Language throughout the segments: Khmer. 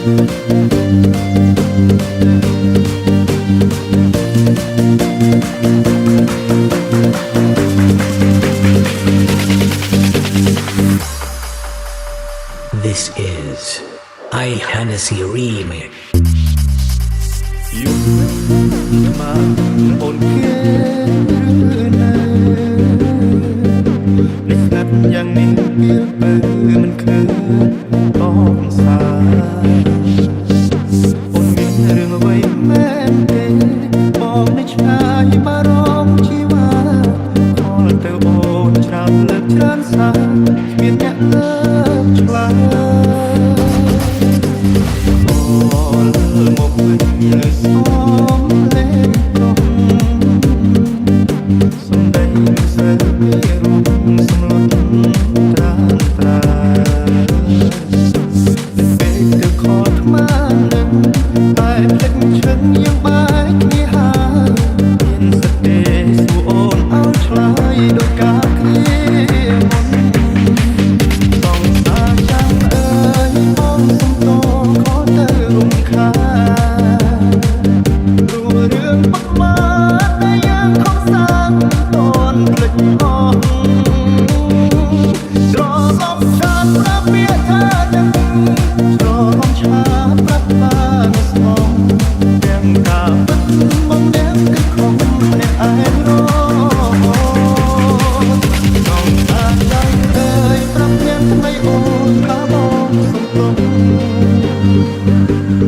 This is I Hennessy Remix อยู่มาអូនគេឬណានេះស្ងាត់យ៉ាងនេះវាបើមិនឃើញអងសាអូនមានរឿងអ្វីមែនទេបងនេះឆ្ងាយបារម្ភជីវ៉ាខលទៅអូនច្រើនលើកច្រើនសារមានអ្នកលើកឆ្លាតមកវិញលើសំលេងក្រុមសំដីសើពីរូបសំឡុតត្រាត្រាពេលទៅខកថ្មនឹងតែភ្លេចឈឹងយ៉ាងបែកគ្នាហើយមានសតិសួរអូនឲ្យឆ្លើយដោយការគ្រាមុនបងសាចាំអើយបងសុំតខอទៅរំខានរឿងបាត់មកតែយ៉ាងខំសានតនភ្លេចអស់ស្រឡំឆាតប្រាប់ពាក្យថាដឹងស្រឡំឆាតប្រាប់បានស្មងទាំងការពិតមកអ្នកគឺក្នុងអ្នកឯងរចង់ថាចៃអើយប្រាប់អ្នកថ្មីអូនថាបងសុំទុំ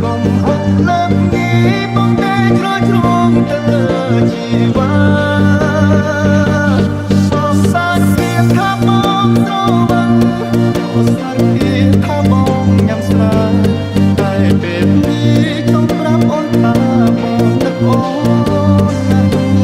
កុំហត់លើកនេះបងតែជ្រោយជ្រងទៅលើជីវ៉ាបងសាច់វាថាបងស្រវឹងបងសាច់វាថាបងញ៉ាំស្រាតែពេលនេះចង់ប្រាប់អូនថាបងនឹកអូនណាស់